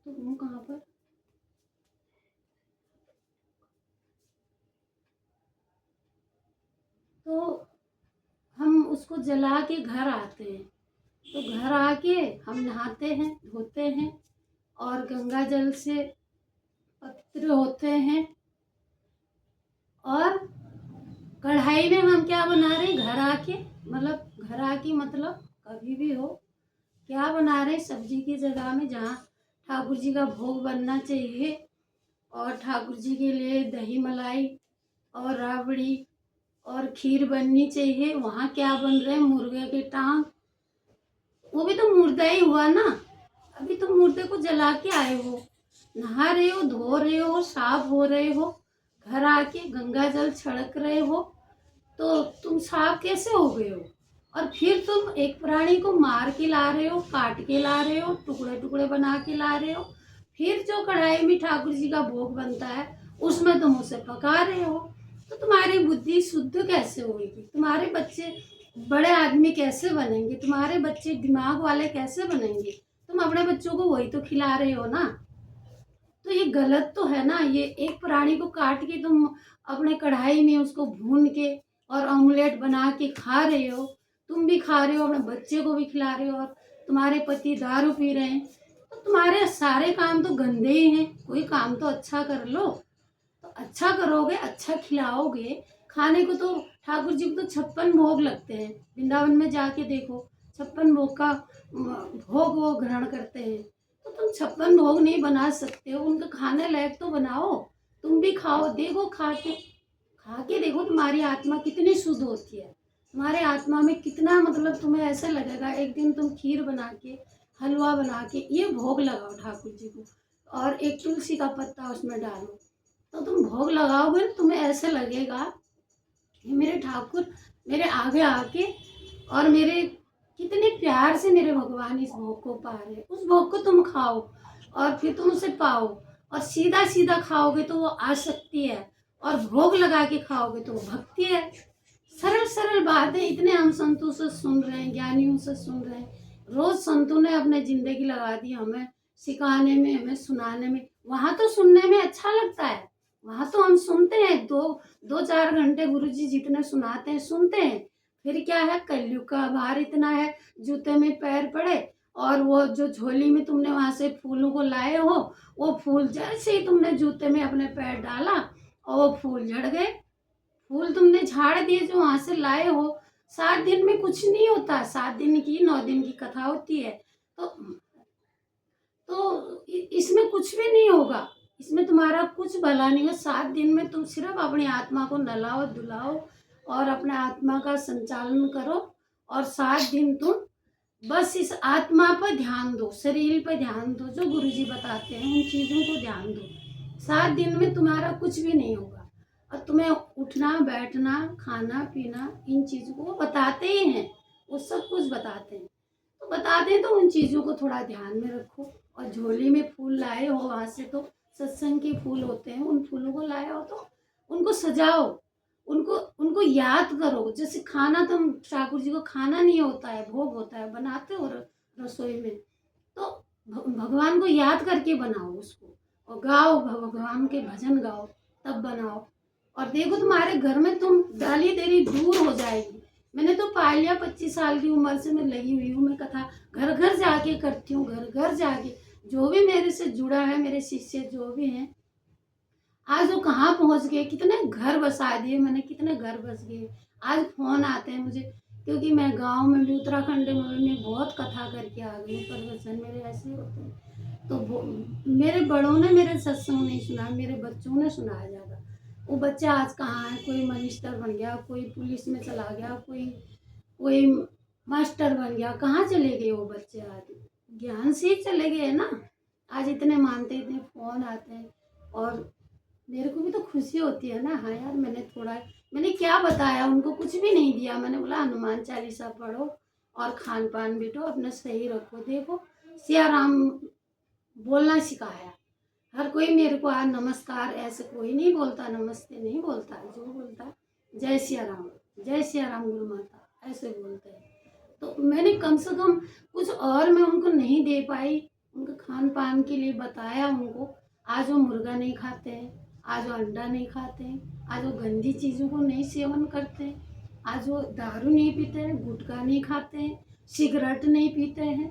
तो वो कहाँ पर? तो हम उसको जला के घर आते हैं। तो घर आके हम नहाते हैं, धोते हैं और गंगा जल से पवित्र होते हैं। और कढ़ाई में हम क्या बना रहे हैं, घर आके, मतलब घर आके मतलब कभी भी हो, क्या बना रहे हैं, सब्जी की जगह में जहाँ ठाकुर जी का भोग बनना चाहिए और ठाकुर जी के लिए दही मलाई और राबड़ी और खीर बननी चाहिए, वहाँ क्या बन रहे हैं, मुर्गे के टांग। वो भी तो मुर्दा ही हुआ ना। अभी तुम मुर्दे को जला के आए हो, नहा रहे हो, धो रहे हो, साफ हो रहे हो, घर आके गंगा जल छिड़क रहे हो, तो तुम साफ कैसे हो गए हो? और फिर तुम एक प्राणी को मार के ला रहे हो, काट के ला रहे हो, टुकड़े टुकड़े बना के ला रहे हो, फिर जो कढ़ाई में ठाकुर जी का भोग बनता है उसमें तुम उसे पका रहे हो। तो तुम्हारी बुद्धि शुद्ध कैसे होगी? तुम्हारे बच्चे बड़े आदमी कैसे बनेंगे? तुम्हारे बच्चे दिमाग वाले कैसे बनेंगे? तुम अपने बच्चों को वही तो खिला रहे हो ना। तो ये गलत तो है ना। ये एक प्राणी को काट के तुम अपने कढ़ाई में उसको भून के और ऑमलेट बना के खा रहे हो। तुम भी खा रहे हो, अपने बच्चे को भी खिला रहे हो, और तुम्हारे पति दारू पी रहे हैं। तो तुम्हारे सारे काम तो गंदे ही हैं। कोई काम तो अच्छा कर लो। तो अच्छा करोगे, अच्छा खिलाओगे। खाने को तो ठाकुर जी को तो 56 भोग लगते हैं। वृंदावन में जाके देखो, 56 भोग का भोग वो ग्रहण करते हैं। तो तुम 56 भोग नहीं बना सकते हो, उनका खाने लायक तो बनाओ। तुम भी खाओ, देखो खा के देखो तुम्हारी आत्मा कितनी शुद्ध होती है। तुम्हारे आत्मा में कितना, मतलब तुम्हें ऐसा लगेगा, एक दिन तुम खीर बना के, हलवा बना के ये भोग लगाओ ठाकुर जी को, और एक तुलसी का पत्ता उसमें डालो। तो तुम भोग लगाओगे ना, तुम्हें ऐसे लगेगा कि मेरे ठाकुर मेरे आगे आके, और मेरे कितने प्यार से मेरे भगवान इस भोग को पा रहे हैं। उस भोग को तुम खाओ और फिर तुम उसे पाओ। और सीधा सीधा खाओगे तो वो आसक्ति है, और भोग लगा के खाओगे तो वो भक्ति है। सरल सरल बातें इतने हम संतों से सुन रहे हैं, ज्ञानियों से सुन रहे हैं। रोज संतों ने अपने जिंदगी लगा दी हमें सिखाने में, हमें सुनाने में। वहां तो सुनने में अच्छा लगता है, वहां तो हम सुनते हैं, दो दो चार घंटे गुरुजी जितने सुनाते हैं सुनते हैं। फिर क्या है, कलयुग का भार इतना है, जूते में पैर पड़े, और वो जो झोली में तुमने वहां से फूलों को लाए हो, वो फूल जैसे ही तुमने जूते में अपने पैर डाला और वो फूल झड़ गए। फूल तुमने झाड़ दिए जो वहां से लाए हो। 7 दिन में कुछ नहीं होता, 7 दिन की 9 दिन की कथा होती है। तो इसमें कुछ भी नहीं होगा, इसमें तुम्हारा कुछ भला नहीं है। 7 दिन में तुम सिर्फ अपनी आत्मा को नहलाओ धुलाओ और अपने आत्मा का संचालन करो, और 7 दिन तुम बस इस आत्मा पर ध्यान दो, शरीर पर ध्यान दो, जो गुरुजी बताते हैं उन चीजों को ध्यान दो। 7 दिन में तुम्हारा कुछ भी नहीं होगा, और तुम्हें उठना बैठना खाना पीना इन चीजों को वो बताते ही हैं, वो सब कुछ बताते हैं। तो बताते हैं तो उन चीजों को थोड़ा ध्यान में रखो। और झोली में फूल लाए हो वहां से, तो सत्संग के फूल होते हैं, उन फूलों को लाए हो तो उनको सजाओ, उनको उनको याद करो। जैसे खाना, तुम ठाकुर जी को खाना नहीं होता है, भोग होता है, बनाते हो रसोई में, तो भगवान को याद करके बनाओ उसको, और गाओ, भगवान के भजन गाओ, तब बनाओ। और देखो तुम्हारे घर में तुम डाली देरी दूर हो जाएगी। मैंने तो पा लिया, 25 साल की उम्र से मैं लगी हुई हूँ। मैं कथा घर घर जाके करती हूँ, घर घर जाके जो भी मेरे से जुड़ा है, मेरे शिष्य जो भी हैं, आज वो कहाँ पहुंच गए, कितने घर बसा दिए मैंने, कितने घर बस गए। आज फोन आते हैं मुझे, क्योंकि मैं गांव में भी, उत्तराखंड में भी मैं बहुत कथा करके आ गई हूँ। प्रवचन मेरे ऐसे होते हैं। तो मेरे बड़ों ने मेरे सत्संग नहीं सुना, मेरे बच्चों ने सुनाया ज़्यादा। वो बच्चे आज कहाँ है, कोई मिनिस्टर बन गया, कोई पुलिस में चला गया, कोई कोई मास्टर बन गया, कहाँ चले गए वो बच्चे? आज ज्ञान से ही चले गए ना। आज इतने मानते, इतने फोन आते हैं, और मेरे को भी तो खुशी होती है ना। हाँ यार, मैंने क्या बताया उनको, कुछ भी नहीं दिया। मैंने बोला हनुमान चालीसा पढ़ो और खान पान बिटो, अपना सही रखो। देखो सिया राम बोलना सिखाया। हर कोई मेरे को आज नमस्कार ऐसे कोई नहीं बोलता, नमस्ते नहीं बोलता, जो बोलता जय सिया राम, जय सिया राम गुरु माता, ऐसे बोलते हैं। तो मैंने कम से कम कुछ और मैं उनको नहीं दे पाई, उनके खान पान के लिए बताया उनको। आज वो मुर्गा नहीं खाते हैं, आज वो अंडा नहीं खाते हैं, आज वो गंदी चीज़ों को नहीं सेवन करते हैं, आज वो दारू नहीं पीते हैं, गुटखा नहीं खाते हैं, सिगरेट नहीं पीते हैं।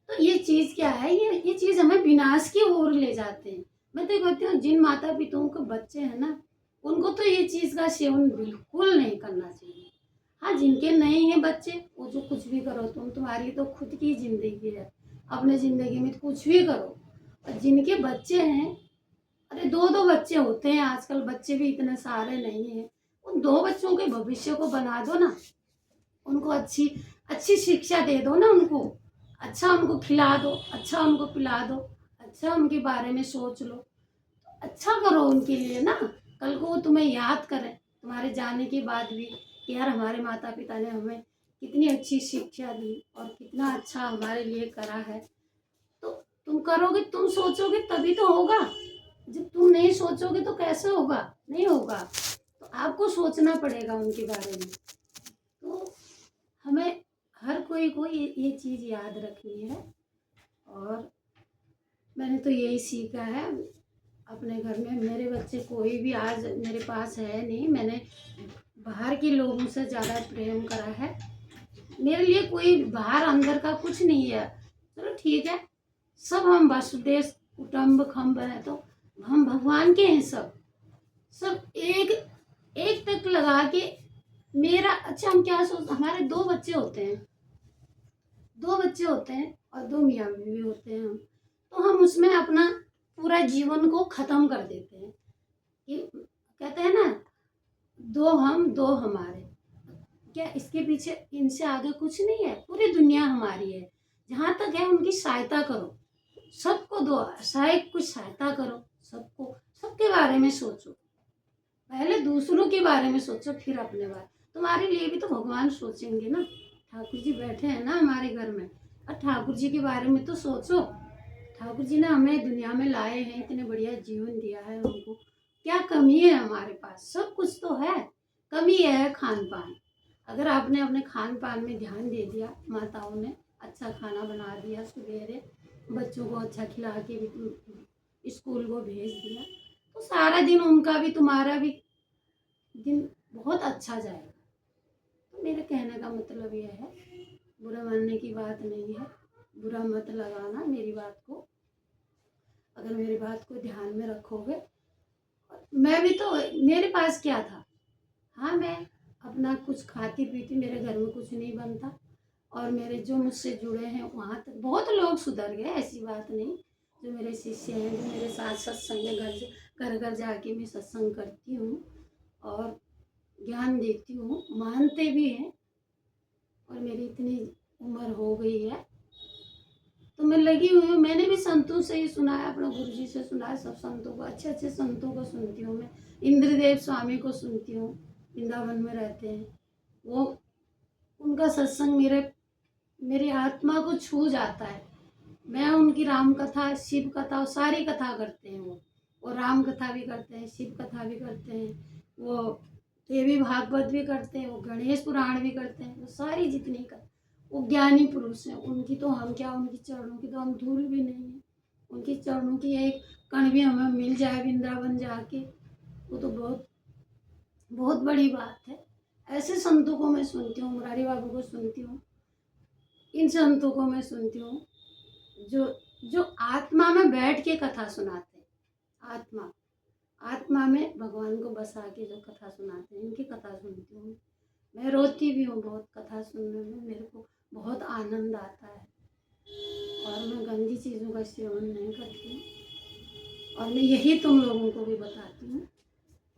तो ये चीज़ क्या है, ये चीज़ हमें विनाश की ओर ले जाते हैं। मैं तो कहती हूँ जिन माता पिताओं के बच्चे हैं ना, उनको तो ये चीज़ का सेवन बिल्कुल नहीं करना चाहिए। हाँ, जिनके नहीं है बच्चे, वो जो कुछ भी करो, तुम्हारी तो खुद की ज़िंदगी है, अपने ज़िंदगी में कुछ भी करो। और जिनके बच्चे हैं, अरे दो दो बच्चे होते हैं आजकल, बच्चे भी इतने सारे नहीं हैं, उन दो बच्चों के भविष्य को बना दो ना, उनको अच्छी अच्छी शिक्षा दे दो ना, उनको अच्छा उनको खिला दो, अच्छा उनको पिला दो, अच्छा उनके बारे में सोच लो, अच्छा करो उनके लिए ना। कल को वो तुम्हें याद करें तुम्हारे जाने के बाद भी कि यार हमारे माता पिता ने हमें कितनी अच्छी शिक्षा दी और कितना अच्छा हमारे लिए करा है। तो तुम करोगे, तुम सोचोगे तभी तो होगा। जब तुम नहीं सोचोगे तो कैसे होगा, नहीं होगा। तो आपको सोचना पड़ेगा उनके बारे में। तो हमें हर कोई को ये चीज़ याद रखनी है। और मैंने तो यही सीखा है अपने घर में। मेरे बच्चे कोई भी आज मेरे पास है नहीं, मैंने बाहर के लोगों से ज़्यादा प्रेम करा है। मेरे लिए कोई बाहर अंदर का कुछ नहीं है। चलो ठीक है, सब हम वसुदेव कुटुम्बकम है, तो हम भगवान के हैं सब। सब एक एक तक लगा के मेरा अच्छा, हम क्या सोच, हमारे दो बच्चे होते हैं, दो बच्चे होते हैं और दो मियाँ बीवी होते हैं हम। तो हम उसमें अपना पूरा जीवन को खत्म कर देते हैं कि कहते हैं ना, दो हम दो हमारे। क्या इसके पीछे इनसे आगे कुछ नहीं है, पूरी दुनिया हमारी है। जहाँ तक है उनकी सहायता करो, सबको दो कुछ सहायता करो, सबको सबके बारे में सोचो। पहले दूसरों के बारे में सोचो, फिर अपने बारे। तुम्हारे लिए भी तो भगवान सोचेंगे ना। ठाकुर जी बैठे हैं ना हमारे घर में, और ठाकुर जी के बारे में तो सोचो। ठाकुर जी ने हमें दुनिया में लाए हैं, इतने बढ़िया जीवन दिया है हमको। क्या कमी है हमारे पास, सब कुछ तो है। कमी है खान पान। अगर आपने अपने खान पान में ध्यान दे दिया, माताओं ने अच्छा खाना बना दिया, सवेरे बच्चों को अच्छा खिला के भी स्कूल को भेज दिया, तो सारा दिन उनका भी तुम्हारा भी दिन बहुत अच्छा जाएगा। तो मेरे कहने का मतलब यह है, बुरा मानने की बात नहीं है, बुरा मत लगाना मेरी बात को। अगर मेरी बात को ध्यान में रखोगे। मैं भी तो, मेरे पास क्या था, हाँ मैं अपना कुछ खाती पीती, मेरे घर में कुछ नहीं बनता। और मेरे जो मुझसे जुड़े हैं वहाँ तक बहुत लोग सुधर गए, ऐसी बात नहीं। जो मेरे शिष्य हैं, जो मेरे साथ सत्संग में घर घर जाके मैं सत्संग करती हूँ और ज्ञान देती हूँ, मानते भी हैं। और मेरी इतनी उम्र हो गई है तो मैं लगी हुई हूँ। मैंने भी संतों से ही सुना है, अपने गुरु जी से सुना है, सब संतों को, अच्छे अच्छे संतों को सुनती हूँ मैं। इंद्रदेव स्वामी को सुनती हूँ, वृंदावन में रहते हैं वो। उनका सत्संग मेरी आत्मा को छू जाता है। मैं उनकी राम कथा, शिव कथा, सारी कथा करते हैं वो राम कथा भी करते हैं, शिव कथा भी करते हैं, वो देवी भागवत भी करते हैं, वो गणेश पुराण भी करते हैं, वो सारी जितनी कर, वो ज्ञानी पुरुष हैं। उनकी तो हम क्या, उनकी चरणों की तो हम धूल भी नहीं है। उनकी चरणों की एक कण भी हमें मिल जाए वृंदावन जाके, वो तो बहुत बहुत बड़ी बात है। ऐसे संतों को मैं सुनती हूँ, मुरारी बाबू को सुनती हूँ, इन संतों को मैं सुनती हूँ जो जो आत्मा में बैठ के कथा सुनाते हैं। आत्मा में भगवान को बसा के जो कथा सुनाते हैं, इनकी कथा सुनती हूँ। मैं रोती भी हूँ बहुत कथा सुनने में, मेरे को बहुत आनंद आता है। और मैं गंदी चीज़ों का सेवन नहीं करती हूँ, और मैं यही तुम लोगों को भी बताती हूँ।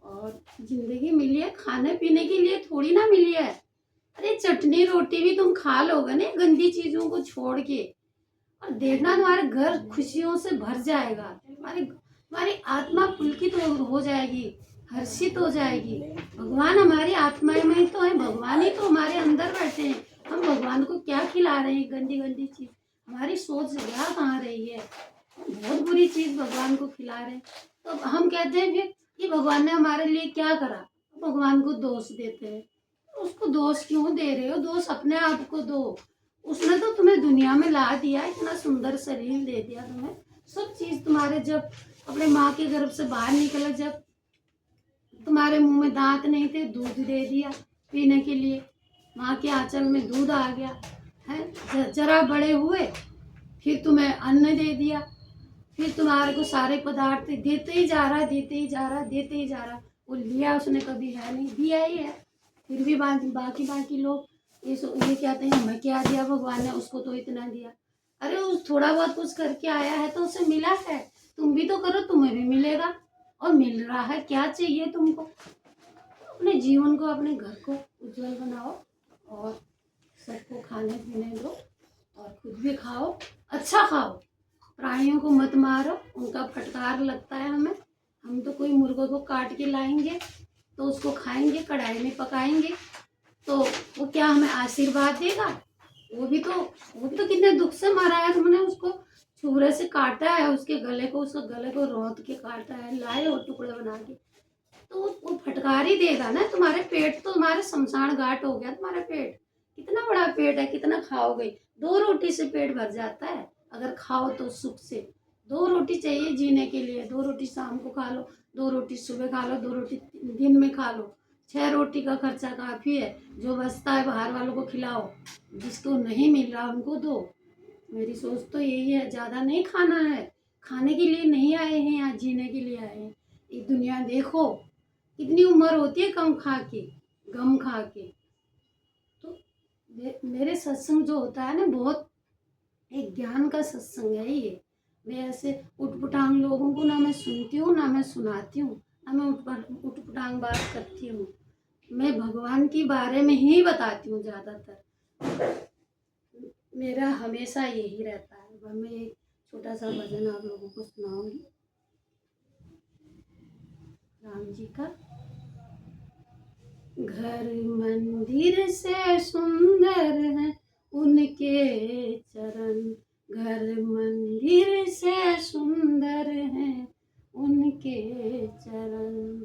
और ज़िंदगी मिली है खाने पीने के लिए, थोड़ी ना मिली है। अरे चटनी रोटी भी तुम खा लोगे ना गंदी चीज़ों को छोड़ के, और देखना तुम्हारे घर खुशियों से भर जाएगा। तुम्हारी आत्मा पुलकित हो जाएगी, हर्षित हो जाएगी। भगवान हमारी आत्मा में ही तो है, भगवान ही तो हमारे अंदर बैठे हैं। हम भगवान को क्या खिला रहे हैं, गंदी गंदी चीज़। हमारी सोच जा कहाँ रही है, बहुत बुरी चीज़ भगवान को खिला रहे हैं। तो हम कहते हैं फिर कि भगवान ने हमारे लिए क्या करा, भगवान को दोष देते हैं। उसको दोष क्यों दे रहे हो, दोष अपने आप को दो। उसने तो तुम्हें दुनिया में ला दिया, इतना सुंदर शरीर दे दिया तुम्हें, सब चीज तुम्हारे, जब अपने माँ के गर्भ से बाहर निकले, जब तुम्हारे मुंह में दांत नहीं थे, दूध दे दिया पीने के लिए, माँ के आंचल में दूध आ गया है, जरा बड़े हुए फिर तुम्हें अन्न दे दिया, फिर तुम्हारे को सारे पदार्थ देते ही जा रहा, देते ही जा रहा, देते ही जा रहा। वो लिया उसने कभी है नहीं, दिया ही है। फिर भी बाकी लोग ये कहते हैं हमें क्या दिया भगवान ने, उसको तो इतना दिया। अरे उस थोड़ा बहुत कुछ करके आया है तो उसे मिला है, तुम भी तो करो, तुम्हें भी मिलेगा। और मिल रहा है, क्या चाहिए तुमको? अपने जीवन को, अपने घर को उज्जवल बनाओ और सबको खाने पीने दो और खुद भी खाओ, अच्छा खाओ। प्राणियों को मत मारो, उनका फटकार लगता है हमें। हम तो कोई मुर्गों को काट के लाएंगे तो उसको खाएंगे, कढ़ाई में पकाएंगे, तो वो क्या हमें आशीर्वाद देगा? वो भी तो कितने दुख से मारा है तुमने उसको, छुरे से काटा है, उसके गले को रौंद के काटा है, लाए और टुकड़े बना के, तो वो फटकार ही देगा ना। तुम्हारे पेट तो, तुम्हारे शमशान घाट हो गया तुम्हारा पेट। कितना बड़ा पेट है, कितना खाओगे? 2 रोटी से पेट भर जाता है अगर खाओ तो सुख से। 2 रोटी चाहिए जीने के लिए, 2 रोटी शाम को खा लो, 2 रोटी सुबह खा लो, 2 रोटी दिन में खा लो। 6 रोटी का खर्चा काफी है। जो बचता है बाहर वालों को खिलाओ, जिसको नहीं मिल रहा उनको दो। मेरी सोच तो यही है, ज्यादा नहीं खाना है। खाने के लिए नहीं आए हैं यहाँ, जीने के लिए आए हैं। ये दुनिया देखो, कितनी उम्र होती है कम खा के, गम खा के। तो मेरे सत्संग जो होता है ना, बहुत एक ज्ञान का सत्संग है ये। मैं ऐसे उटपटांग लोगों को ना मैं सुनती हूँ, ना मैं सुनाती हूँ, ना मैं उटपटांग बात करती हूँ। मैं भगवान के बारे में ही बताती हूँ ज्यादातर। मेरा हमेशा यही रहता है। वह मैं एक छोटा सा भजन आप लोगों को सुनाऊंगी राम जी का। घर मंदिर से सुंदर है उनके चरण, घर मंदिर से सुंदर है उनके चरण,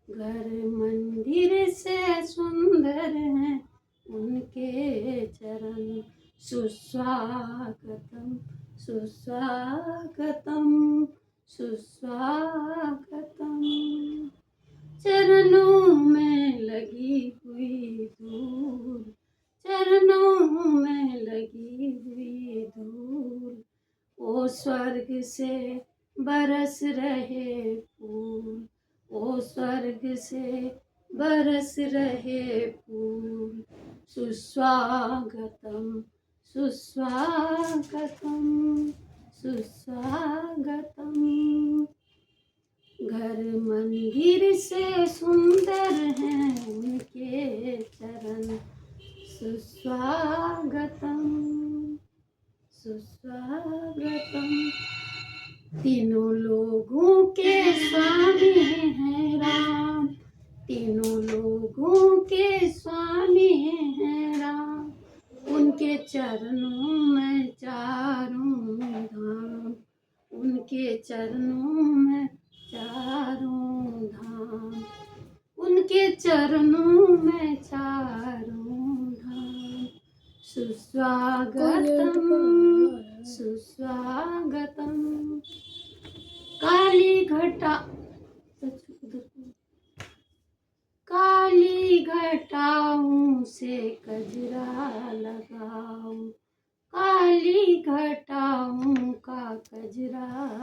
घर मंदिर से सुंदर है उनके चरण। सुस्वागतम सुस्वागतम सुस्वागतम, चरणों में लगी हुई धूल, चरणों में लगी हुई धूल, ओ स्वर्ग से बरस रहे फूल, ओ स्वर्ग से बरस रहे फूल। सुस्वागतम सुस्वागतम सुस्वागतम, घर मंदिर से सुंदर हैं उनके चरण। सुस्वागतम सुस्वागतम, तीनों लोगों के स्वामी हैं राम, तीनों लोगों के स्वामी हैं राम, उनके चरणों में चारों धाम, उनके चरणों में चारों धाम, उनके चरणों में चारों धाम। सुस्वागतम सुस्वागतम, काली घटा काली घटाओं से कजरा लगाऊं, काली घटाओं का कजरा